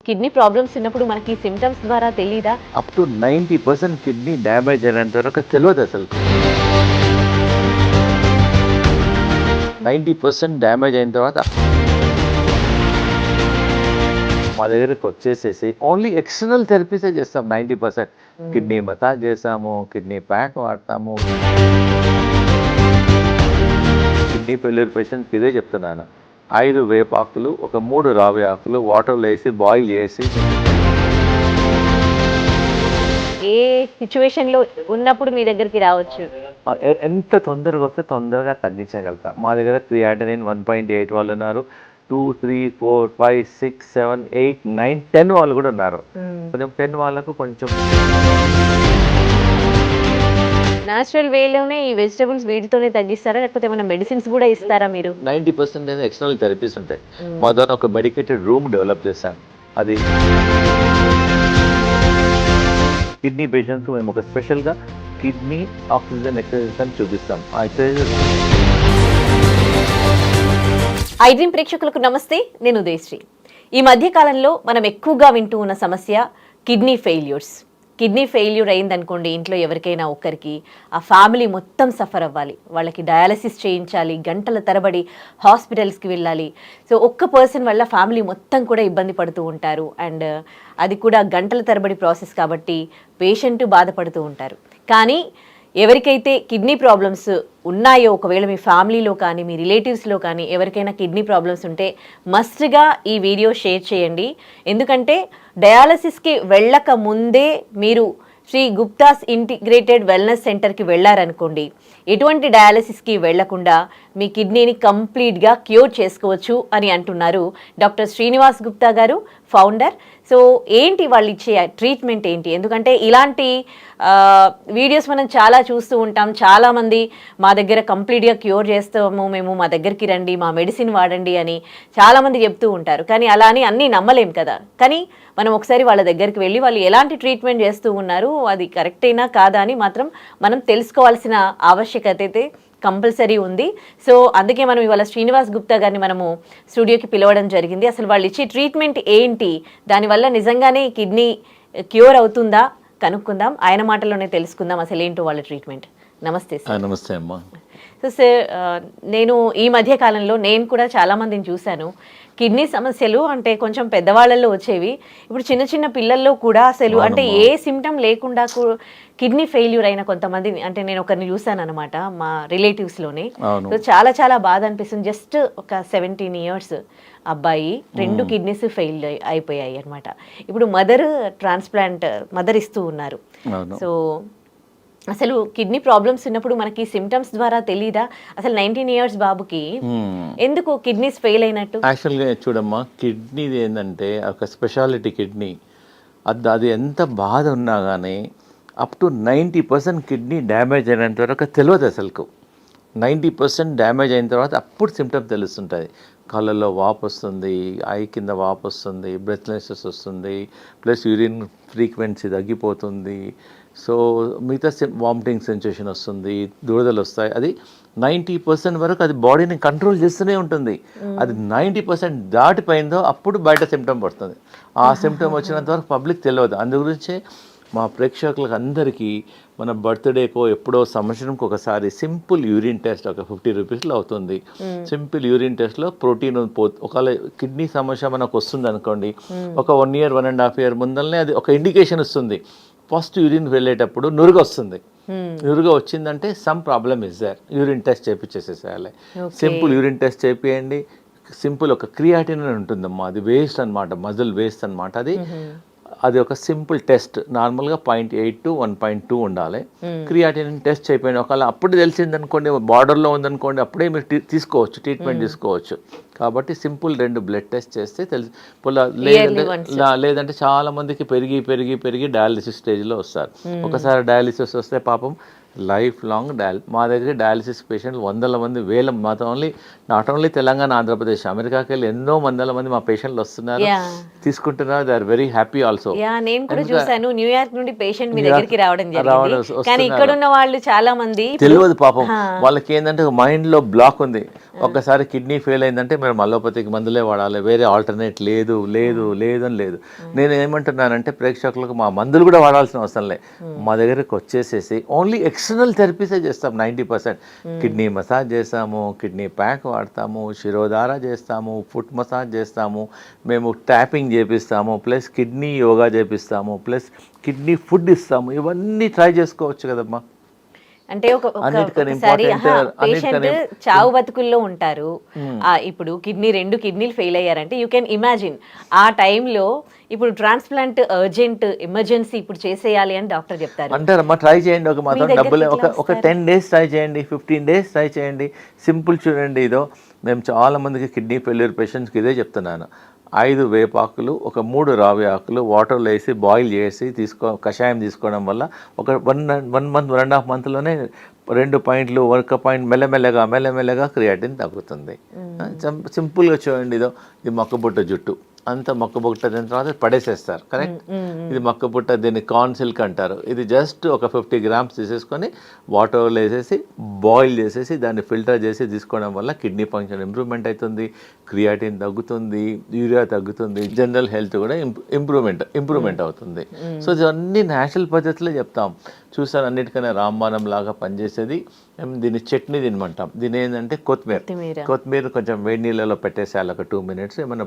Kidney problems ఉన్నప్పుడు మనకి symptoms ద్వారా తెలీదా? అప్ టు 90% కిడ్నీ డ్యామేజ్ అయినంత వరకు తెలియదు అసలు. 90% డ్యామేజ్ అయిన తర్వాత మా దగ్గరకు వచ్చేసేసి ఓన్లీ ఎక్స్టర్నల్ థెరపీసే చేస్తాం. 90% కిడ్నీ మసాజ్ చేస్తాము, కిడ్నీ ప్యాక్ వాడతాము. కిడ్నీ ఫెయిల్యూర్ పేషెంట్కి ఇదే చెప్తున్నాను. 5 వేపాకులు, ఒక 3 రావి ఆకులు వాటర్లో వేసి బాయిల్ చేసి, ఏ సిచ్యువేషన్‌లో ఉన్నప్పుడు మీ దగ్గరికి రావచ్చు? ఎంత తొందరగా వస్తే తొందరగా తగ్గించగలుగుతాం. మా దగ్గర క్రియాటినిన్ 1.8 వాళ్ళు ఉన్నారు, 2, 3, 4, 5, 6, 7, 8, 9, 10 వాళ్ళు కూడా ఉన్నారు. కొంచెం 10 వాళ్ళకు కొంచెం న్యాచురల్ వేలోనే ఈ వెజిటబుల్స్ వీటితోనే తగ్గిస్తారా? లేకపోతే ఏమైనా మెడిసిన్స్ కూడా ఇస్తారా మీరు? 90% ఎక్స్టర్నల్ థెరపీస్ ఉంటాయి. మా ద్వారా ఒక మెడికేటెడ్ రూమ్ డెవలప్ చేశాం. అది కిడ్నీ పేషెంట్స్ మేము ఒక స్పెషల్గా కిడ్నీ ఆక్సిజన్ ఎక్సర్సైజ్ అని చూపిస్తాం. ఆ ఎక్సర్సైజ్ ఐడ్రీమ్ ప్రేక్షకులకు నమస్తే, నేను ఉదయశ్రీ. ఈ మధ్య కాలంలో మనం ఎక్కువగా వింటూ ఉన్న సమస్య కిడ్నీ ఫెయిల్యూర్స్. కిడ్నీ ఫెయిల్యూర్ అయిందనుకోండి, ఇంట్లో ఎవరికైనా ఒక్కరికి, ఆ ఫ్యామిలీ మొత్తం సఫర్ అవ్వాలి. వాళ్ళకి డయాలసిస్ చేయించాలి, గంటల తరబడి హాస్పిటల్స్కి వెళ్ళాలి. సో ఒక్క పర్సన్ వల్ల ఫ్యామిలీ మొత్తం కూడా ఇబ్బంది పడుతూ ఉంటారు. అండ్ అది కూడా గంటల తరబడి ప్రాసెస్ కాబట్టి పేషెంట్ బాధపడుతూ ఉంటారు. కానీ ఎవరికైతే కిడ్నీ ప్రాబ్లమ్స్ ఉన్నాయో, ఒకవేళ మీ ఫ్యామిలీలో కానీ మీ రిలేటివ్స్లో కానీ ఎవరికైనా కిడ్నీ ప్రాబ్లమ్స్ ఉంటే మస్ట్గా ఈ వీడియో షేర్ చేయండి. ఎందుకంటే డయాలసిస్కి వెళ్ళక ముందే మీరు శ్రీ గుప్తాస్ ఇంటిగ్రేటెడ్ వెల్నెస్ సెంటర్కి వెళ్ళారనుకోండి, ఎటువంటి డయాలసిస్కి వెళ్లకుండా మీ కిడ్నీని కంప్లీట్గా క్యూర్ చేసుకోవచ్చు అని అంటున్నారు డాక్టర్ శ్రీనివాస్ గుప్తా గారు, ఫౌండర్. సో ఏంటి వాళ్ళు ఇచ్చే ట్రీట్మెంట్ ఏంటి? ఎందుకంటే ఇలాంటి వీడియోస్ మనం చాలా చూస్తూ ఉంటాం. చాలామంది మా దగ్గర కంప్లీట్గా క్యూర్ చేస్తాము మేము, మా దగ్గరికి రండి, మా మెడిసిన్ వాడండి అని చాలామంది చెప్తూ ఉంటారు. కానీ అలా అని అన్నీ నమ్మలేం కదా. కానీ మనం ఒకసారి వాళ్ళ దగ్గరికి వెళ్ళి వాళ్ళు ఎలాంటి ట్రీట్మెంట్ చేస్తూ ఉన్నారు, అది కరెక్టేనా కాదా అని మాత్రం మనం తెలుసుకోవాల్సిన ఆవశ్యకత అయితే కంపల్సరీ ఉంది. సో అందుకే మనం ఇవాళ శ్రీనివాస్ గుప్తా గారిని మనము స్టూడియోకి పిలవడం జరిగింది. అసలు వాళ్ళు ఇచ్చే ట్రీట్మెంట్ ఏంటి, దానివల్ల నిజంగానే కిడ్నీ క్యూర్ అవుతుందా కనుక్కుందాం. ఆయన మాటల్లోనే తెలుసుకుందాం అసలు ఏంటో వాళ్ళ ట్రీట్మెంట్. నమస్తే సార్. నమస్తే అమ్మా. సో సార్, నేను ఈ మధ్య కాలంలో నేను కూడా చాలామందిని చూశాను. కిడ్నీ సమస్యలు అంటే కొంచెం పెద్దవాళ్ళల్లో వచ్చేవి, ఇప్పుడు చిన్న చిన్న పిల్లల్లో కూడా అసలు అంటే ఏ సిమ్టమ్ లేకుండా కిడ్నీ ఫెయిల్యూర్ అయిన కొంతమంది, అంటే నేను ఒకరిని చూశాను అనమాట మా రిలేటివ్స్లోనే. సో చాలా చాలా బాధ అనిపిస్తుంది. జస్ట్ ఒక 17 years అబ్బాయి, 2 కిడ్నీస్ ఫెయిల్ అయిపోయాయి అనమాట. ఇప్పుడు మదర్ ఇస్తూ ఉన్నారు. సో అసలు కిడ్నీ ప్రాబ్లమ్స్ ఉన్నప్పుడు మనకి సిమ్టమ్స్ ద్వారా తెలీదా? అసలు 19 years బాబుకి ఎందుకు కిడ్నీస్ ఫెయిల్ అయినట్టు? యాక్చువల్గా చూడమ్మా, కిడ్నీది ఏంటంటే ఒక స్పెషాలిటీ కిడ్నీ. అది ఎంత బాధ ఉన్నా కానీ అప్ టు 90% కిడ్నీ డ్యామేజ్ అయినంత వరకు తెలియదు అసలుకు. 90% డ్యామేజ్ అయిన తర్వాత అప్పుడు సిమ్టమ్ తెలుస్తుంటుంది. కళ్ళల్లో వాపు వస్తుంది, ఐ కింద వాపు వస్తుంది, బ్రెత్లెస్నెస్ వస్తుంది, ప్లస్ యూరిన్ ఫ్రీక్వెన్సీ తగ్గిపోతుంది. సో మిగతా వామిటింగ్ సెన్సేషన్ వస్తుంది, దురదలు వస్తాయి. అది 90% వరకు అది బాడీని కంట్రోల్ చేస్తూనే ఉంటుంది. అది 90% దాటిపోయిందో అప్పుడు బయట సిమ్టమ్ పడుతుంది. ఆ సిమ్టమ్ వచ్చినంత వరకు పబ్లిక్ తెలియదు. అందు గురించే మా ప్రేక్షకులకు అందరికీ మన బర్త్డేకో ఎప్పుడో సంవత్సరంకి ఒకసారి సింపుల్ యూరిన్ టెస్ట్ ఒక 50 రూపీస్లో అవుతుంది. సింపుల్ యూరిన్ టెస్ట్లో ప్రోటీన్ ఒకవేళ కిడ్నీ సమస్య మనకు వస్తుంది అనుకోండి, ఒక 1 year 1.5 year ముందరనే అది ఒక ఇండికేషన్ వస్తుంది. ఫస్ట్ యూరిన్ వెళ్ళేటప్పుడు నురుగు వస్తుంది. నురుగు వచ్చిందంటే some problem is there, urine test చేయించేసేసేయాలి. సింపుల్ యూరిన్ టెస్ట్ చేపియండి. సింపుల్ ఒక క్రియాటినిన్ ఉంటుందమ్మా, అది వేస్ట్ అనమాట, మజిల్ వేస్ట్ అనమాట. అది ఒక సింపుల్ టెస్ట్, నార్మల్గా 0.8 to 1.2 ఉండాలి. క్రియాటినిన్ టెస్ట్ చేయకపోయినా ఒకవేళ అప్పుడు తెలిసిందనుకోండి, బార్డర్లో ఉందనుకోండి, అప్పుడే మీరు తీసుకోవచ్చు, ట్రీట్మెంట్ తీసుకోవచ్చు. కాబట్టి సింపుల్ 2 బ్లడ్ టెస్ట్ చేస్తే తెలిసి, లేదంటే చాలా మందికి పెరిగి పెరిగి పెరిగి డయాలిసిస్ స్టేజ్లో వస్తారు. ఒకసారి డయాలిసిస్ వస్తే పాపం లైఫ్ లాంగ్ మా దగ్గర డయాలిసిస్ పేషెంట్లు వందల మంది వేల నాట్ ఓన్లీ తెలంగాణ ఆంధ్రప్రదేశ్ అమెరికాకి వెళ్ళి ఎన్నో వందల మంది మా పేషెంట్లు వస్తున్నారు, తీసుకుంటున్నారు. They are very happy also. నేను కూడా చూసాను, న్యూయార్క్ నుండి పేషెంట్ మీ దగ్గరికి రావడం జరిగింది. కానీ ఇక్కడ ఉన్న వాళ్ళు చాలా మంది తెలియదు పాపం వాళ్ళకి ఏంటంటే మైండ్ లో బ్లాక్ ఉంది. ఒక్కసారి కిడ్నీ ఫెయిల్ అయిందంటే మేము అలోపతికి మందులే వాడాలి, వేరే ఆల్టర్నేట్ లేదు లేదు లేదు అని లేదు. నేను ఏమంటున్నానంటే ప్రేక్షకులకు మా మందులు కూడా వాడాల్సిన అవసరం లేదు. మా దగ్గరకు వచ్చేసేసి ఓన్లీ ఎక్స్టర్నల్ థెరపీసే చేస్తాం. 90% కిడ్నీ మసాజ్ చేస్తాము, కిడ్నీ ప్యాక్ వాడతాము, శిరోధార చేస్తాము, ఫుట్ మసాజ్ చేస్తాము, మేము ట్యాపింగ్ చేపిస్తాము, ప్లస్ కిడ్నీ యోగా చేపిస్తాము, ప్లస్ కిడ్నీ ఫుడ్ ఇస్తాము. ఇవన్నీ ట్రై చేసుకోవచ్చు కదమ్మా. అంటే ఒకసారి పేషెంట్ చావు బతుకుల్లో ఉంటారు. ఇప్పుడు రెండు కిడ్నీలు ఫెయిల్ అయ్యారంటే యూ కెన్ ఇమాజిన్ ఆ టైంలో ఇప్పుడు ట్రాన్స్ప్లాంట్ అర్జెంట్ ఎమర్జెన్సీ ఇప్పుడు చేసేయాలి అని డాక్టర్ చెప్తారు. అంటారమ్మా ట్రై చేయండి, ఒక మాత్రం డబ్బులు ఒక 10 days ట్రై చేయండి, 15 days ట్రై చేయండి. సింపుల్ చూడండి. మేము చాలా మందికి కిడ్నీ ఫెయిల్యూర్ పేషెంట్స్కి ఇదే చెప్తున్నాను. 5 వేపాకులు, ఒక 3 రావి ఆకులు వాటర్లో వేసి బాయిల్ చేసి కషాయం తీసుకోవడం వల్ల ఒక 1 month 1.5 monthలోనే 2 పాయింట్లు 1 పాయింట్ మెల్లమెల్లగా క్రియాటిన్ తగ్గుతుంది. సింపుల్గా చూడండి. ఇది మొక్కబుట్ట జుట్టు అంత మొక్కబుట్ట తిన తర్వాత పడేసేస్తారు, కరెక్ట్? ఇది మొక్కబుట్ట, దీన్ని కార్న్ సిల్క్ అంటారు. ఇది జస్ట్ ఒక 50 grams తీసేసుకొని వాటర్లో వేసేసి బాయిల్ చేసేసి దాన్ని ఫిల్టర్ చేసి తీసుకోవడం వల్ల కిడ్నీ ఫంక్షన్ ఇంప్రూవ్మెంట్ అవుతుంది, క్రియాటిన్ తగ్గుతుంది, యూరియా తగ్గుతుంది, జనరల్ హెల్త్ కూడా ఇంప్రూవ్మెంట్ అవుతుంది. సో ఇవన్నీ నేచురల్ పద్ధతిలో చెప్తాం. చూసారు, అన్నిటికన్నా రాంబాణం లాగా పనిచేసేది. దీన్ని చట్నీ తినమంటాం. దీని ఏంటంటే కొత్తిమీర కొంచెం వేడి నీళ్ళలో పెట్టేసేయాలి ఒక 2 minutes. ఏమైనా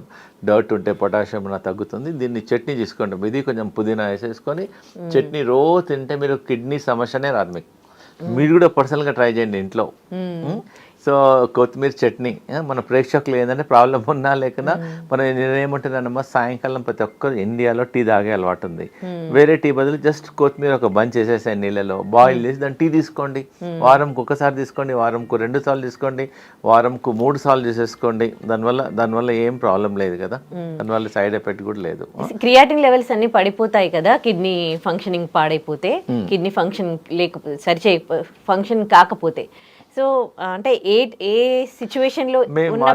డర్ట్ ఉంటే పొటాషియం తగ్గుతుంది. దీన్ని చట్నీ తీసుకోండి. ఇది కొంచెం పుదీనా వేసేసుకొని చట్నీ రోజు తింటే మీరు కిడ్నీ సమస్యనే రాదు మీకు. మీరు కూడా పర్సనల్గా ట్రై చేయండి ఇంట్లో. సో కొత్తిమీర చట్నీ. మన ప్రేక్షకులు ఏంటంటే ప్రాబ్లం ఉన్నా లేకున్నా మనం నేనేమంటున్నానమ్మా, సాయంకాలం ప్రతి ఒక్కరు ఇండియాలో టీ తాగే అలవాటు ఉంది. వేరే టీ బదులు జస్ట్ కొత్తిమీర ఒక బంచ్ వేసేసాయి నీళ్ళలో బాయిల్ చేసి దాన్ని టీ తీసుకోండి. వారంకు ఒకసారి తీసుకోండి, వారంకు 2 సార్లు తీసుకోండి, వారంకు 3 సార్లు చేసేసుకోండి. దానివల్ల ఏం ప్రాబ్లం లేదు కదా, దానివల్ల సైడ్ ఎఫెక్ట్ కూడా లేదు. క్రియాటిన్ లెవెల్స్ అన్ని పడిపోతాయి కదా కిడ్నీ ఫంక్షనింగ్ పాడైపోతే, కిడ్నీ ఫంక్షన్ కాకపోతే. సో అంటే ఏ సిచ్యువేషన్ లో మా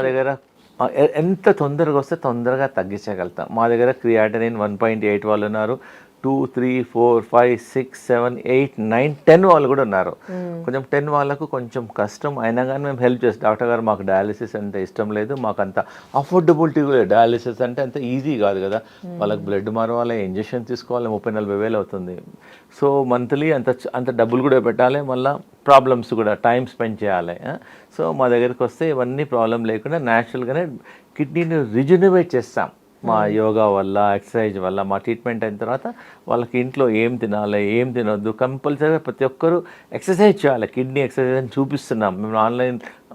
దగ్గర ఎంత తొందరగా వస్తే తొందరగా తగ్గించగలుగుతాం. మా దగ్గర క్రియాటినిన్ 1.8 వాళ్ళు ఉన్నారు, 2, 3, 4, 5, 6, 7, 8, 9, 10 వాళ్ళు కూడా ఉన్నారు. కొంచెం 10 వాళ్ళకు కొంచెం కష్టం అయినా కానీ మేము హెల్ప్ చేస్తాం. డాక్టర్ గారు మాకు డయాలిసిస్ అంటే ఇష్టం లేదు, మాకు అంత అఫోర్డబిలిటీ కూడా, డయాలిసిస్ అంటే అంత ఈజీ కాదు కదా, వాళ్ళకి బ్లడ్ మారవాలి, ఇంజెక్షన్ తీసుకోవాలి, 30-40 వేలు అవుతుంది. సో మంత్లీ అంత డబ్బులు కూడా పెట్టాలి, మళ్ళీ ప్రాబ్లమ్స్ కూడా టైం స్పెండ్ చేయాలి. సో మా దగ్గరికి వస్తే ఇవన్నీ ప్రాబ్లం లేకుండా న్యాచురల్గానే కిడ్నీని రిజనరేట్ చేస్తాం. మా యోగా వల్ల, ఎక్సర్సైజ్ వల్ల, మా ట్రీట్మెంట్ అయిన తర్వాత వాళ్ళకి ఇంట్లో ఏం తినాలి, ఏం తినొద్దు, కంపల్సరీగా ప్రతి ఒక్కరూ ఎక్సర్సైజ్ చేయాలి. కిడ్నీ ఎక్సర్సైజ్ అని చూపిస్తున్నాం మేము,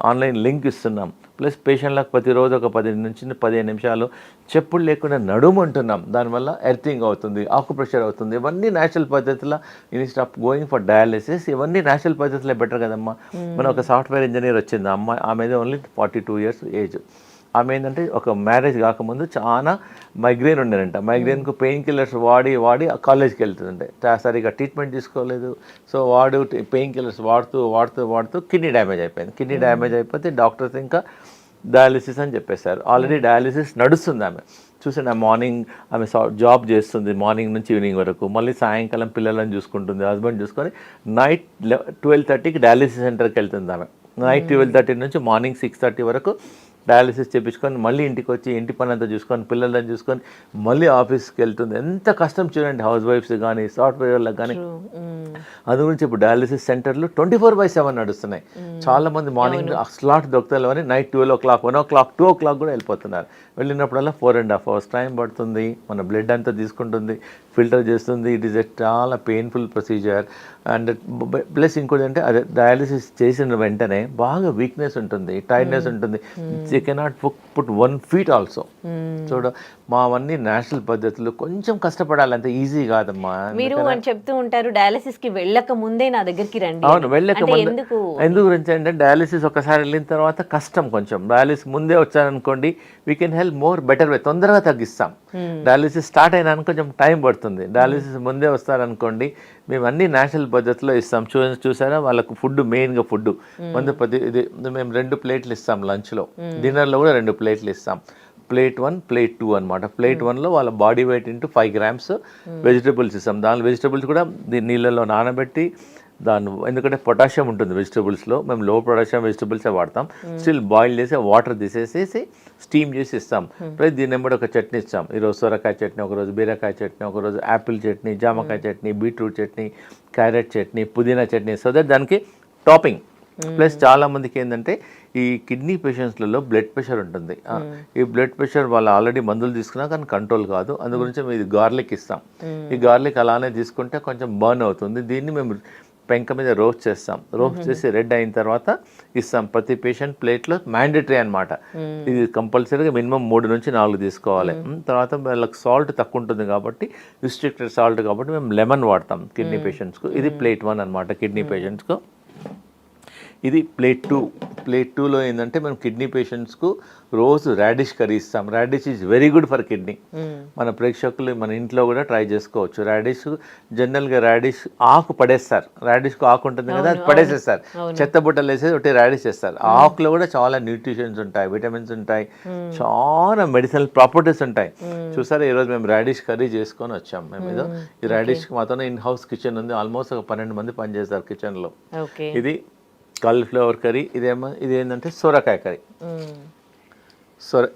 ఆన్లైన్ లింక్ ఇస్తున్నాం. ప్లస్ పేషెంట్లకు ప్రతిరోజు ఒక 10 నుంచి 15 నిమిషాలు చెప్పులు లేకుండా నడుమంటున్నాం. దానివల్ల ఎర్తింగ్ అవుతుంది, ఆకుప్రెషర్ అవుతుంది. ఇవన్నీ నేచురల్ పద్ధతిలో instead of going for dialysis, ఇవన్నీ నేచురల్ పద్ధతిలో బెటర్ కదమ్మా. మన ఒక సాఫ్ట్వేర్ ఇంజనీర్ వచ్చింది అమ్మాయి, ఆమెది ఓన్లీ 42 years ఏజ్. ఆమె ఏంటంటే ఒక మ్యారేజ్ కాకముందు చాలా మైగ్రేన్ ఉండేనంట. మైగ్రేన్కు పెయిన్ కిల్లర్స్ వాడి కాలేజ్కి వెళ్తుందంటే సరిగా ట్రీట్మెంట్ తీసుకోలేదు. సో పెయిన్ కిల్లర్స్ వాడుతూ కిడ్నీ డ్యామేజ్ అయిపోయింది. కిడ్నీ డ్యామేజ్ అయిపోతే డాక్టర్స్ ఇంకా డయాలిసిస్ అని చెప్పేశారు. ఆల్రెడీ డయాలిసిస్ నడుస్తుంది. ఆమె చూసాను, మార్నింగ్ ఆమె జాబ్ చేస్తుంది, మార్నింగ్ నుంచి ఈవినింగ్ వరకు. మళ్ళీ సాయంకాలం పిల్లలను చూసుకుంటుంది, హస్బెండ్ చూసుకొని నైట్ 12:30కి డయాలిసిస్ సెంటర్కి వెళ్తుంది. ఆమె నైట్ 12:30 నుంచి మార్నింగ్ 6:30 వరకు డయాలిసిస్ చేయించుకొని మళ్ళీ ఇంటికి వచ్చి ఇంటి పని అంతా చూసుకొని పిల్లలను చూసుకొని మళ్ళీ ఆఫీస్కి వెళ్తుంది. ఎంత కష్టం చూడండి, హౌస్ వైఫ్స్ కానీ సాఫ్ట్వేర్లకు కానీ. అది గురించి ఇప్పుడు డయాలిసిస్ సెంటర్లు 24/7 నడుస్తున్నాయి. చాలా మంది మార్నింగ్ స్లాట్ దొరుకుతాయి, నైట్ 12 o'clock, 1 o'clock, 2 o'clock కూడా వెళ్ళిపోతున్నారు. వెళ్ళినప్పుడల్లా 4.5 hours టైం పడుతుంది. మన బ్లడ్ అంతా తీసుకుంటుంది, ఫిల్టర్ చేస్తుంది. ఇట్ ఈస్ ఎ చాలా పెయిన్ఫుల్ ప్రొసీజర్. అండ్ ప్లస్ ఇంకోటి అంటే అదే డయాలిసిస్ చేసిన వెంటనే బాగా వీక్నెస్ ఉంటుంది, టైర్డ్నెస్ ఉంటుంది. You cannot put 1 feet also. చూడు, మావన్నీ నేచురల్ పద్ధతులు, కొంచెం కష్టపడాలి, అంత ఈజీ కాదమ్మా. మీరు అని చెప్తూ ఉంటారు డయాలిసిస్ కి వెళ్ళక ముందే నా దగ్గరికి రండి. అవును, వెళ్ళక ముందు ఎందుకు గురించి అంటే డయాలిసిస్ ఒకసారి వెళ్ళిన తర్వాత కష్టం కొంచెం. డయాలిసిస్ ముందే వచ్చారనుకోండి, we can help more better way, తొందరగా తగ్గిస్తాం. డయాలిసిస్ స్టార్ట్ అయినాక కొంచెం టైం పడుతుంది. డయాలిసిస్ ముందే వస్తారనుకోండి, మేము అన్ని నేచురల్ పద్ధతిలో ఇస్తాం. చూసారా, వాళ్ళకు ఫుడ్ మెయిన్గా ఫుడ్ ముందు ఇది మేము 2 ప్లేట్లు ఇస్తాం లంచ్లో, డిన్నర్లో కూడా 2 ప్లేట్లు ఇస్తాం. ప్లేట్ 1 ప్లేట్ 2 అనమాట. ప్లేట్ 1లో వాళ్ళ body weight into 5 grams vegetables ఇస్తాం. దానిలో వెజిటబుల్స్ కూడా నీళ్ళలో నానబెట్టి ఎందుకంటే పొటాషియం ఉంటుంది వెజిటబుల్స్లో, మేము లో పొటాషియం వెజిటబుల్సే వాడతాం. స్టిల్ బాయిల్ చేసి వాటర్ తీసేసేసి స్టీమ్ చేసి ఇస్తాం. ప్లస్ దీని నెంబడి ఒక చట్నీ ఇస్తాం. ఈరోజు సొరకాయ చట్నీ, ఒకరోజు బీరకాయ చట్నీ, ఒకరోజు యాపిల్ చట్నీ, జామకాయ చట్నీ, బీట్రూట్ చట్నీ, క్యారెట్ చట్నీ, పుదీనా చట్నీ, సో దట్ దానికి టాపింగ్. ప్లస్ చాలా మందికి ఏంటంటే ఈ కిడ్నీ పేషెంట్స్లలో బ్లడ్ ప్రెషర్ ఉంటుంది. ఈ బ్లడ్ ప్రెషర్ వాళ్ళు ఆల్రెడీ మందులు తీసుకున్నా కానీ కంట్రోల్ కాదు. అందు గురించి మేము ఇది గార్లిక్ ఇస్తాం. ఈ గార్లిక్ అలానే తీసుకుంటే కొంచెం బర్న్ అవుతుంది. దీన్ని మేము పెంక మీద రోస్ట్ చేస్తాం. రోస్ట్ చేసి రెడ్ అయిన తర్వాత ఇస్తాం. ప్రతి పేషెంట్ ప్లేట్లో మ్యాండేటరీ అనమాట. ఇది కంపల్సరీగా మినిమం 3 నుంచి 4 తీసుకోవాలి. తర్వాత వాళ్ళకి సాల్ట్ తక్కువ ఉంటుంది కాబట్టి, రిస్ట్రిక్టెడ్ సాల్ట్ కాబట్టి మేము లెమన్ వాడతాం కిడ్నీ పేషెంట్స్కు. ఇది ప్లేట్ 1 అనమాట కిడ్నీ పేషెంట్స్కు. ఇది ప్లేట్ 2. ప్లేట్ 2లో ఏంటంటే మనం కిడ్నీ పేషెంట్స్కు రోజు రాడిష్ కర్రీ ఇస్తాం. Radish is very good for kidney. మన ప్రేక్షకులు మన ఇంట్లో కూడా ట్రై చేసుకోవచ్చు. రాడిష్ జనరల్గా రాడిష్ ఆకు పడేస్తారు. రాడిష్కు ఆకు ఉంటుంది కదా, అది పడేసేస్తారు. చెత్త బుట్టలు వేసేసి ఒకటి రాడిష్ చేస్తారు. ఆకులో కూడా చాలా న్యూట్రిషన్స్ ఉంటాయి, విటమిన్స్ ఉంటాయి, చాలా మెడిసినల్ ప్రాపర్టీస్ ఉంటాయి. చూసారా, ఈరోజు మేము రాడిష్ కర్రీ చేసుకొని వచ్చాం. మేము ఏదో ఈ రాడిష్కి మాత్రం ఇన్ హౌస్ కిచెన్ ఉంది. ఆల్మోస్ట్ ఒక 12 మంది పనిచేస్తారు కిచెన్లో. ఇది కాలీఫ్లవర్ కర్రీ. ఇది ఏంటంటే సొరకాయ కర్రీ.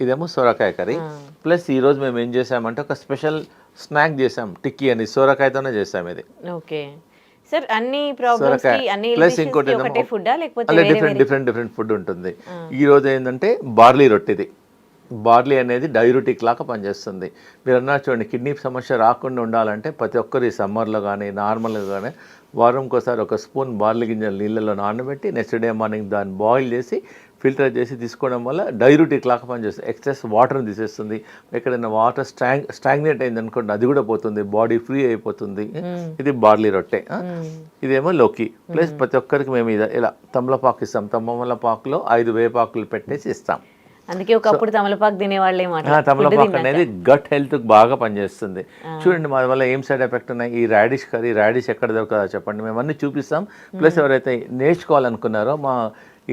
ఇదేమో సొరకాయ కర్రీ. ప్లస్ ఈరోజు మేము ఏం చేసామంటే ఒక స్పెషల్ స్నాక్ చేసాం, టిక్కీ అని, సొరకాయతోనే చేసాం. ఇది ప్లస్ ఇంకోటి డిఫరెంట్ ఫుడ్ ఉంటుంది. ఈ రోజు ఏంటంటే బార్లీ రొట్టెది. బార్లీ అనేది డైయూరిటిక్ లాగా పనిచేస్తుంది. మీరు అన్నారు చూడండి, కిడ్నీ సమస్య రాకుండా ఉండాలంటే ప్రతి ఒక్కరు ఈ సమ్మర్లో కానీ నార్మల్గా కానీ వారంకోసారి ఒక స్పూన్ బార్లీ గింజలు నీళ్ళలో నానబెట్టి నెక్స్ట్ డే మార్నింగ్ దాన్ని బాయిల్ చేసి ఫిల్టర్ చేసి తీసుకోవడం వల్ల డైయూరిటిక్ లాగా పనిచేస్తుంది. ఎక్సెస్ వాటర్ని తీసేస్తుంది. ఎక్కడైనా వాటర్ స్టాగ్నేట్ అయింది అనుకోండి, అది కూడా పోతుంది, బాడీ ఫ్రీ అయిపోతుంది. ఇది బార్లీ రొట్టె. ఇదేమో లోకి. ప్లస్ ప్రతి ఒక్కరికి మేము ఇలా తమలపాకు ఇస్తాం. తమలపాకులో 5 వేపాకులు పెట్టేసి ఇస్తాం. అందుకే ఒకప్పుడు తమలపాకు తినేవాళ్ళే. తమలపాకు అనేది గట్ హెల్త్ బాగా పనిచేస్తుంది. చూడండి, మా వల్ల ఏం సైడ్ ఎఫెక్ట్ ఉన్నాయి. ఈ రాడిష్ కర్రీ, రాడిష్ ఎక్కడ దొరకదా చెప్పండి, మేము అన్నీ చూపిస్తాం. ప్లస్ ఎవరైతే నేర్చుకోవాలనుకున్నారో మా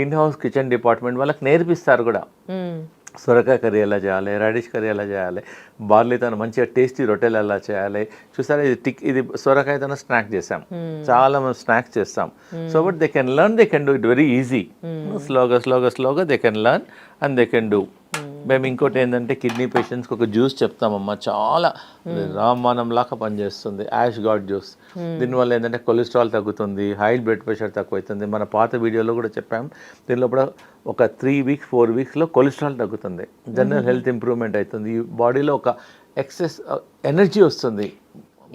ఇన్ హౌస్ కిచెన్ డిపార్ట్మెంట్ వాళ్ళకి నేర్పిస్తారు కూడా. సొరకాయ కర్రీ ఎలా చేయాలి, రాడిష్ కర్రీ ఎలా చేయాలి, బార్లీతో మంచిగా టేస్టీ రొట్టెలు ఎలా చేయాలి. చూసారా, ఇది సొరకాయతో స్నాక్ చేసాం. చాలా మనం స్నాక్స్ చేస్తాం. So but they can learn, they can do it very easy. స్లోగా they can learn and they can do. మేము ఇంకోటి ఏంటంటే కిడ్నీ పేషెంట్స్కి ఒక జ్యూస్ చెప్తామమ్మా, చాలా రామమానం లాగా పనిచేస్తుంది. Ash gourd juice. దీనివల్ల ఏంటంటే కొలెస్ట్రాల్ తగ్గుతుంది, హై బ్లడ్ ప్రెషర్ తక్కువవుతుంది. మన పాత వీడియోలో కూడా చెప్పాం. దీనిలో కూడా ఒక 3 weeks 4 weeksలో కొలెస్ట్రాల్ తగ్గుతుంది, జనరల్ హెల్త్ ఇంప్రూవ్మెంట్ అవుతుంది, ఈ బాడీలో ఒక ఎక్సెస్ ఎనర్జీ వస్తుంది.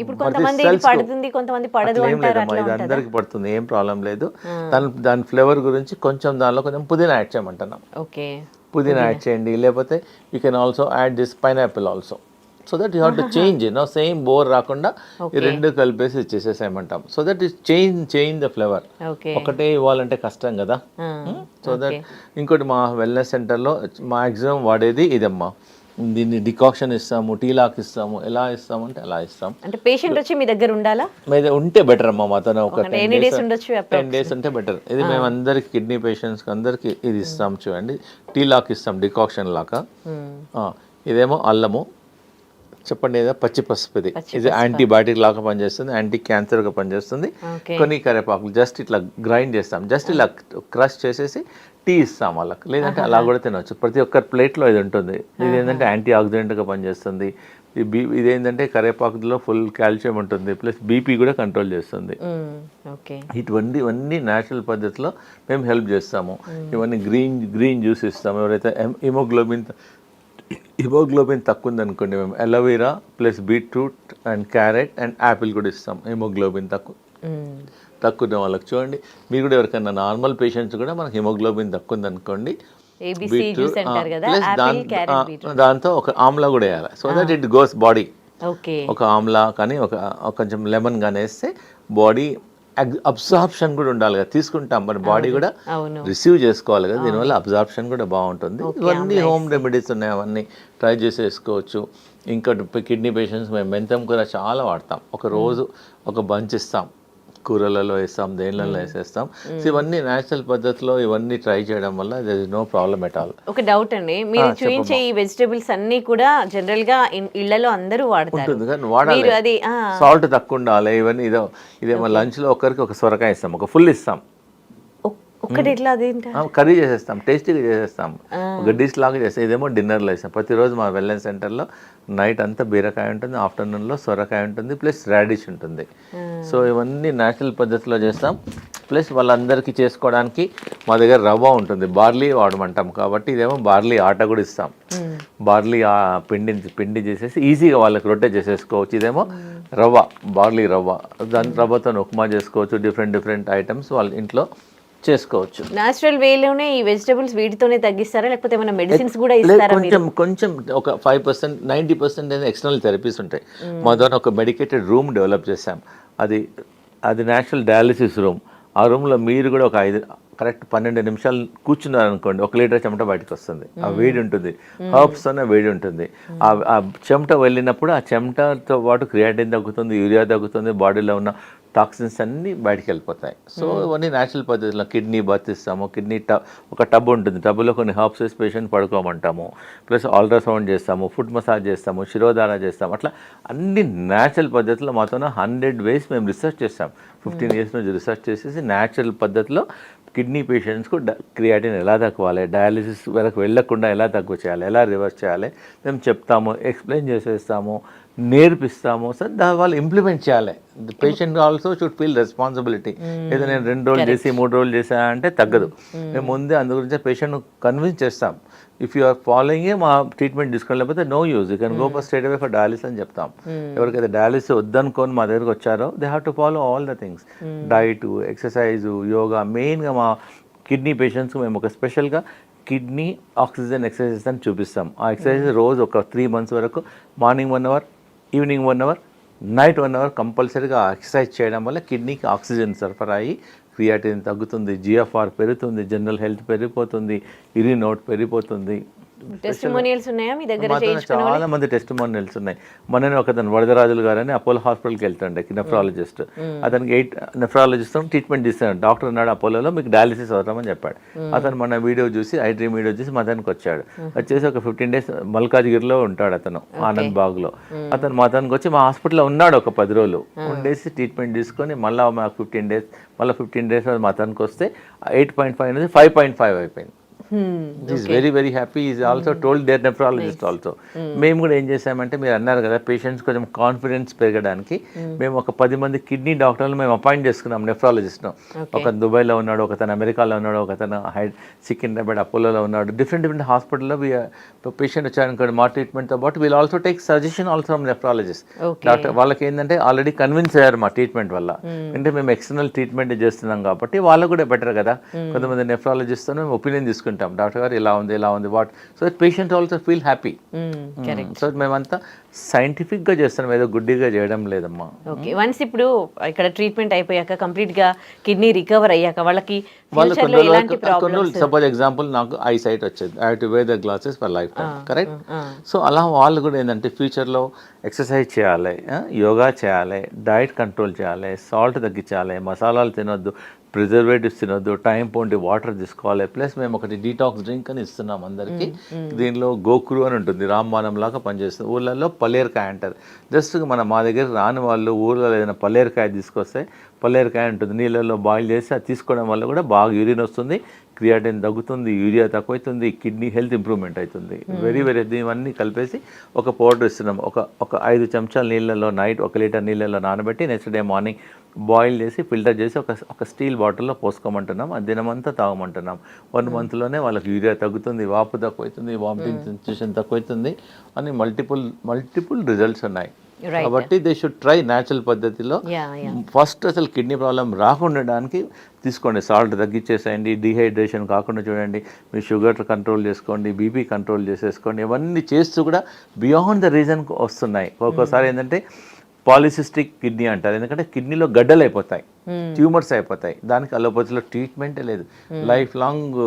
ఇప్పుడు కొంతమంది పడుతుంది, కొంతమంది పడదు అంటారు. ఇది అందరికి పడుతుంది, ఏం ప్రాబ్లం లేదు. దాని ఫ్లేవర్ గురించి కొంచెం దానిలో కొంచెం పుదీనా యాడ్ చేయమంటున్నాం. పుదీనా యాడ్ చేయండి, లేకపోతే you can also add this pineapple also. So that you have to change, same bore రాకుండా ఈ 2 కలిపేసి ఇచ్చేసేసేయమంటాం. So that is change the flavour. ఒకటే ఇవ్వాలంటే కష్టం కదా. సో దట్ ఇంకోటి మా వెల్నెస్ సెంటర్లో మ్యాక్సిమం వాడేది ఇదమ్మా. దీన్ని డికాక్షన్ ఇస్తాము, టీ లాక్ ఇస్తాము. ఎలా ఇస్తామంటే అలా ఇస్తాం. అంటే పేషెంట్ వచ్చి మీ దగ్గర ఉండాలా? మీద ఉంటే బెటర్ అమ్మా. మాతో ఒక 10 days ఉంటే బెటర్. ఇది మేము అందరికి కిడ్నీ పేషెంట్స్కి అందరికి ఇది ఇస్తాం. చూడండి, టీ లాక్ ఇస్తాం, డికాక్షన్ లాగా. ఇదేమో అల్లము, చెప్పండి, ఏదో పచ్చి పసుపు. ఇది యాంటీబయాటిక్ లాగా పనిచేస్తుంది, యాంటీ క్యాన్సర్గా పనిచేస్తుంది. కొన్ని కరివేపాకులు జస్ట్ ఇట్లా గ్రైండ్ చేస్తాం, జస్ట్ ఇలా క్రష్ చేసేసి టీ ఇస్తాం వాళ్ళకి. లేదంటే అలా కూడా తినవచ్చు. ప్రతి ఒక్కరి ప్లేట్లో ఇది ఉంటుంది. ఇది ఏంటంటే యాంటీ ఆక్సిడెంట్గా పనిచేస్తుంది. ఇదేంటంటే కరివేపాకులో ఫుల్ కాల్షియం ఉంటుంది, ప్లస్ బీపీ కూడా కంట్రోల్ చేస్తుంది. ఇవన్నీ న్యాచురల్ పద్ధతిలో మేము హెల్ప్ చేస్తాము. ఇవన్నీ గ్రీన్ జ్యూస్ ఇస్తాము. ఎవరైతే హిమోగ్లోబిన్ తక్కువ ఉందనుకోండి, మేము aloe vera plus beetroot and carrot and Apple కూడా ఇస్తాం. హిమోగ్లోబిన్ తక్కువ ఉన్న వాళ్ళకి. చూడండి, మీరు కూడా ఎవరికైనా నార్మల్ పేషెంట్స్ కూడా మనకు హిమోగ్లోబిన్ తక్కువ ఉందనుకోండి, దాంతో ఒక ఆమ్లా కూడా వేయాలి. So that it goes body. ఒక ఆమ్లా కానీ ఒక కొంచెం లెమన్ కానీ వేస్తే బాడీ అబ్జార్ప్షన్ కూడా ఉండాలి కదా, తీసుకుంటాం మన బాడీ కూడా అవును. రిసీవ్ చేసుకోవాలి కదా, దీనివల్ల అబ్జార్ప్షన్ కూడా బాగుంటుంది. ఇవన్నీ హోమ్ రెమెడీస్ ఉన్నాయి, అవన్నీ ట్రై చేసేసుకోవచ్చు. ఇంకా కిడ్నీ పేషెంట్స్ మేము మెంతం కూర చాలా వాడతాం. ఒక రోజు ఒక బంచ్ ఇస్తాం, కూరలలో వేస్తాం, దేనిలలో వేసేస్తాం. సో ఇవన్నీ న్యాచురల్ పద్ధతిలో ఇవన్నీ ట్రై చేయడం వల్ల there is no problem at all. ఒక డౌట్ అండి, మీరు చూపించే ఈ వెజిటబుల్స్ అన్ని కూడా జనరల్ గా ఇళ్లలో అందరూ వాడతారు, ఉంటుంది కానీ వాడాలి. మీరు అది సాల్ట్ తక్కువ ఉండాలి. ఇవన్నీ ఇదేమో లంచ్లో ఒకరికి ఒక సొరకాయ ఇస్తాం, ఒక ఫుల్ ఇస్తాం, ఒక్కటి ఇట్లా కర్రీ చేసేస్తాం, టేస్టీగా చేసేస్తాం, ఒక డిష్ లాగా చేస్తాం. ఇదేమో డిన్నర్లో ఇస్తాం. ప్రతిరోజు మా వెల్నెస్ సెంటర్లో నైట్ అంతా బీరకాయ ఉంటుంది, ఆఫ్టర్నూన్లో సొరకాయ ఉంటుంది, ప్లస్ రాడిష్ ఉంటుంది. సో ఇవన్నీ న్యాచురల్ పద్ధతిలో చేస్తాం. ప్లస్ వాళ్ళందరికీ చేసుకోవడానికి మా దగ్గర రవ్వ ఉంటుంది, బార్లీ వాడమంటాం కాబట్టి ఇదేమో బార్లీ ఆట కూడా ఇస్తాం. బార్లీ పిండి చేసేసి ఈజీగా వాళ్ళకి రొట్టె చేసేసుకోవచ్చు. ఇదేమో రవ్వ, బార్లీ రవ్వ, దాని రవ్వతో ఉప్మా చేసుకోవచ్చు. డిఫరెంట్ ఐటమ్స్ వాళ్ళ ఇంట్లో చేసుకోవచ్చు. నేచురల్ వేలోనే ఈ వెజిటబుల్స్ వీటితోనే తగ్గిస్తారా, లేకపోతే ఏమైనా మెడిసిన్స్ కూడా ఇస్తారా? కొంచెం ఒక 5%, 90% అనేది ఎక్స్టర్నల్ థెరపీస్ ఉంటాయి. మా ద్వారా ఒక మెడికేటెడ్ రూమ్ డెవలప్ చేసాం. అది నేచురల్ డయాలిసిస్ రూమ్. ఆ రూమ్లో మీరు కూడా ఒక 12 నిమిషాలు కూర్చున్నారనుకోండి, 1 లీటర్ చెమట బయటకు వస్తుంది. ఆ వేడి ఉంటుంది, హర్బ్స్తోనే వేడి ఉంటుంది. ఆ చెమట వెళ్ళినప్పుడు ఆ చెమటతో పాటు క్రియాటిన్ తగ్గుతుంది, యూరియా తగ్గుతుంది, బాడీలో ఉన్న టాక్సిన్స్ అన్నీ బయటికి వెళ్ళిపోతాయి. సో ఇవన్నీ న్యాచురల్ పద్ధతిలో కిడ్నీ బాత్ ఇస్తాము. కిడ్నీ ఒక టబ్ ఉంటుంది, టబ్లో కొన్ని హర్బ్స్ వేసి పేషెంట్ పడుకోమంటాము. ప్లస్ అల్ట్రాసౌండ్ చేస్తాము, ఫుడ్ మసాజ్ చేస్తాము, శిరోధార చేస్తాము. అట్లా అన్ని న్యాచురల్ పద్ధతిలో మాతో 100 వేస్ మేము రీసెర్చ్ చేస్తాం. 15 ఇయర్స్ నుంచి రీసెర్చ్ చేసేసి న్యాచురల్ పద్ధతిలో కిడ్నీ పేషెంట్స్కు క్రియాటిన్ ఎలా తక్కువాలి, డయాలిసిస్ వరకు వెళ్ళకుండా ఎలా తక్కువ చేయాలి, ఎలా రివర్స్ చేయాలి మేము చెప్తాము, ఎక్స్ప్లెయిన్ చేసేస్తాము, నేర్పిస్తాము. సార్ వాళ్ళు ఇంప్లిమెంట్ చేయాలి. Patient also should feel responsibility. ఏదో నేను 2 రోజులు చేసి 3 రోజులు చేసా అంటే తగ్గదు. మేము ముందే అందు గురించి పేషెంట్ కన్విన్స్ చేస్తాం. ఇఫ్ యూ ఆర్ ఫాలోయింగ్ మా ట్రీట్మెంట్ తీసుకోవాలి, లేకపోతే no use, you can go for straight away for dialysis అని చెప్తాం. ఎవరికైతే డయాలిసిస్ వద్దనుకొని మా దగ్గరకు వచ్చారో they have to follow all the things, diet, exercise, yoga. మెయిన్గా మా కిడ్నీ పేషెంట్స్కి మేము ఒక స్పెషల్గా కిడ్నీ ఆక్సిజన్ ఎక్సర్సైజెస్ అని చూపిస్తాం. ఆ ఎక్సర్సైజ్ రోజు ఒక 3 months వరకు morning 1 hour, evening 1 hour, night 1 hour కంపల్సరీగా ఎక్సర్సైజ్ చేయడం వల్ల కిడ్నీకి ఆక్సిజన్ సరఫరా అయ్యి క్రియాటిన్ తగ్గుతుంది, జిఎఫ్ఆర్ పెరుగుతుంది, జనరల్ హెల్త్ పెరిగిపోతుంది, యూరిన్ అవుట్ పెరిగిపోతుంది. టెస్టిమోనియల్స్ ఉన్నాయా మీ దగ్గర? చాలా మంది టెస్టిమోనియల్స్ ఉన్నాయి. మొన్ననే ఒకతను వరదరాజులు గారని అపోలో హాస్పిటల్కి వెళ్తుండే, నెఫ్రాలజిస్ట్. అతనికి 8 నెఫ్రాలజిస్ట్ ట్రీట్మెంట్ ఇస్తాడు. డాక్టర్ అన్నాడు అపోలోలో మీకు డయాలిసిస్ అవుతామని చెప్పాడు. అతను మన వీడియో చూసి, ఐ డ్రీమ్ వీడియో చూసి మతానికి వచ్చాడు. వచ్చేసి ఒక 15 days మల్కాజ్గిరిలో ఉంటాడు అతను, ఆనంద్ బాగ్లో. అతను మతానికి వచ్చి మా హాస్పిటల్లో ఉన్నాడు ఒక 10 రోజులు ఉండేసి ట్రీట్మెంట్ తీసుకొని మళ్ళీ మాకు 15 days మతానికి వస్తే 8.5 అనేది 5.5 అయిపోయింది. Is very happy. Is also told their nephrologist also. మేము కూడా ఏం చేసామంటే, మీరు అన్నారు కదా పేషెంట్స్ కొంచెం కాన్ఫిడెన్స్ పెరగడానికి మేము ఒక 10 మంది కిడ్నీ డాక్టర్లు మేము అపాయింట్ చేసుకున్నాం, నెఫ్రాలజిస్ట్ను. ఒక దుబాయ్లో ఉన్నాడు, ఒకతను అమెరికాలో ఉన్నాడు, ఒకతను సికింద్రాబాద్ అపోలోలో ఉన్నాడు. డిఫరెంట్ హాస్పిటల్లో పేషెంట్ వచ్చారనుకోండి, మా ట్రీట్మెంట్తో పాటు వీళ్ళు also take suggestion also from nephrologist doctor. వాళ్ళకి ఏంటంటే ఆల్రెడీ కన్విన్స్ అయ్యారు మా ట్రీట్మెంట్ వల్ల. అంటే మేము ఎక్స్టర్నల్ ట్రీట్మెంట్ చేస్తున్నాం కాబట్టి వాళ్ళకు కూడా బెటర్ కదా. కొంతమంది నెఫ్రాలజిస్ట్తో మేము ఒపీనియన్ తీసుకుంటాం, డాక్టర్ గారు ఇలా ఉంది what. So patient also feel happy. So మేమంతా సైంటిఫిక్ గా చేస్తున్నాం, ఏదో గుడ్డిగా చేయడం లేదమ్మా. ఓకే, వన్స్ ఇప్పుడు ఇక్కడ ట్రీట్మెంట్ అయిపోయాక కంప్లీట్ గా కిడ్నీ రికవర్ అయ్యాక వాళ్ళకి సపోజ్ ఎగ్జాంపుల్ నాకు ఐ సైట్ వచ్చేది, I have to wear the glasses for life time, correct. So అలా వాళ్ళు కూడా ఏంటంటే ఫ్యూచర్లో ఎక్సర్సైజ్ చేయాలి, యోగా చేయాలి, డైట్ కంట్రోల్ చేయాలి, సాల్ట్ తగ్గించాలి, మసాలాలు తినొద్దు, ప్రిజర్వేటివ్స్ తినొద్దు, టైం పోండి వాటర్ తీసుకోవాలి. ప్లస్ మేము ఒకటి డీటాక్స్ డ్రింక్ అని ఇస్తున్నాం అందరికీ. దీనిలో గోకురు అని ఉంటుంది, రామ్బాణం లాగా పనిచేస్తుంది. ఊళ్ళల్లో పల్లేరుకాయ అంటారు. జస్ట్ మా దగ్గర రాని వాళ్ళు ఊళ్ళో ఏదైనా పల్లేరుకాయ తీసుకొస్తే, పల్లేరుకాయ ఉంటుంది, నీళ్ళల్లో బాయిల్ చేసి అది తీసుకోవడం వల్ల కూడా బాగా యూరిన్ వస్తుంది, క్రియాటిన్ తగ్గుతుంది, యూరియా తక్కువైతుంది, కిడ్నీ హెల్త్ ఇంప్రూవ్మెంట్ అవుతుంది. వెరీ ఇవన్నీ కలిపేసి ఒక పౌడర్ ఇస్తున్నాం. ఒక 5 చెంచాల నీళ్ళల్లో నైట్ 1 లీటర్ నీళ్ళల్లో నానబెట్టి నెక్స్ట్ డే మార్నింగ్ బాయిల్ చేసి ఫిల్టర్ చేసి ఒక స్టీల్ బాటిల్లో పోసుకోమంటున్నాం. అది దినమంతా తాగమంటున్నాం. 1 monthలోనే వాళ్ళకి యూరియా తగ్గుతుంది, వాపు తక్కువైతుంది, వామిటింగ్ సెన్సేషన్ తక్కువైతుంది అని మల్టిపుల్ రిజల్ట్స్ ఉన్నాయి. కాబట్టి దే షుడ్ ట్రై న్యాచురల్ పద్ధతిలో. ఫస్ట్ అసలు కిడ్నీ ప్రాబ్లం రాకుండడానికి తీసుకోండి, సాల్ట్ తగ్గించేసేయండి, డిహైడ్రేషన్ కాకుండా చూడండి, మీ షుగర్ కంట్రోల్ చేసుకోండి, బీపీ కంట్రోల్ చేసేసుకోండి. ఇవన్నీ చేస్తూ కూడా బియాండ్ ద రీజన్ వస్తున్నాయి. ఒక్కోసారి ఏంటంటే పాలిసిస్టిక్ కిడ్నీ అంటారు, ఎందుకంటే కిడ్నీలో గడ్డలు అయిపోతాయి, ట్యూమర్స్ అయిపోతాయి. దానికి అలోపతిలో ట్రీట్మెంటే లేదు, లైఫ్ లాంగ్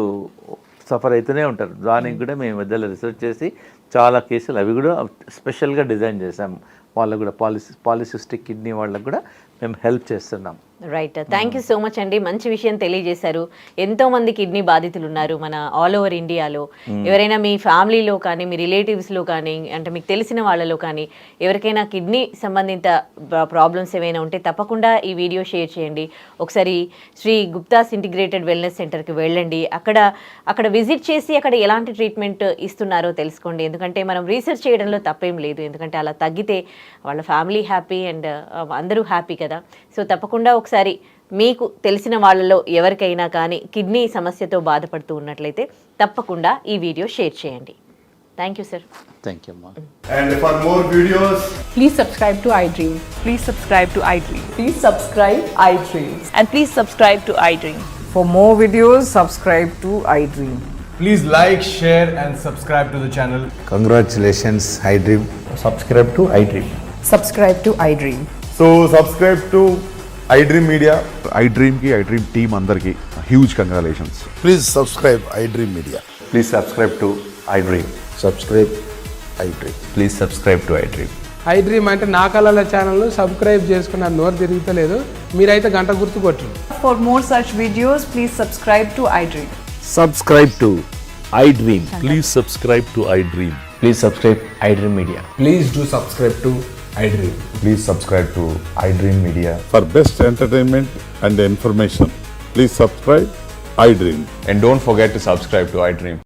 సఫర్ అవుతూనే ఉంటారు. దానికి కూడా మేము మధ్యలో రీసెర్చ్ చేసి చాలా కేసులు అవి కూడా స్పెషల్గా డిజైన్ చేసాం. వాళ్ళకు కూడా పాలిసిస్టిక్ కిడ్నీ వాళ్ళకు కూడా మేము హెల్ప్ చేస్తున్నాం. Right, thank you so much అండి. మంచి విషయం తెలియజేశారు. ఎంతో మంది కిడ్నీ బాధితులు ఉన్నారు మన ఆల్ ఓవర్ ఇండియాలో. ఎవరైనా మీ ఫ్యామిలీలో కానీ మీ రిలేటివ్స్లో కానీ అంటే మీకు తెలిసిన వాళ్ళలో కానీ ఎవరికైనా కిడ్నీ సంబంధిత ప్రాబ్లమ్స్ ఏమైనా ఉంటే తప్పకుండా ఈ వీడియో షేర్ చేయండి. ఒకసారి శ్రీ గుప్తాస్ ఇంటిగ్రేటెడ్ వెల్నెస్ సెంటర్కి వెళ్ళండి. అక్కడ విజిట్ చేసి అక్కడ ఎలాంటి ట్రీట్మెంట్ ఇస్తున్నారో తెలుసుకోండి. ఎందుకంటే మనం రీసెర్చ్ చేయడంలో తప్పేం లేదు, ఎందుకంటే అలా తగ్గితే వాళ్ళ ఫ్యామిలీ హ్యాపీ అండ్ అందరూ హ్యాపీ కదా. సో తప్పకుండా ఒకసారి మీకు తెలిసిన వాళ్ళలో ఎవరికైనా కానీ కిడ్నీ సమస్యతో బాధపడుతూ ఉన్నట్లయితే తప్పకుండా ఈ వీడియో షేర్ చేయండి. Thank you sir. Thank you అమ్మా. And for more videos, Please subscribe to iDream. Please subscribe to iDream. Please subscribe iDream. And please subscribe to iDream. For more videos, subscribe to iDream. please like, share and subscribe to the channel. Congratulations, iDream. subscribe to iDream. Subscribe to iDream. So subscribe to iDream Media. iDream team అందరికి huge congratulations. Please subscribe iDream Media. Please subscribe to iDream. Subscribe iDream. Please subscribe to iDream. iDream అంటే నా కళల channel subscribe చేసుకున్న నోరు తిరుగుతలేదు, మీరైతే గంట గుర్తు కొట్టండి. For more such videos, please subscribe to iDream. Subscribe to iDream. Please subscribe to iDream. Please subscribe iDream Media. Please do subscribe to iDream. Please subscribe to iDream Media. For best entertainment and information, please subscribe iDream. And don't forget to subscribe to iDream.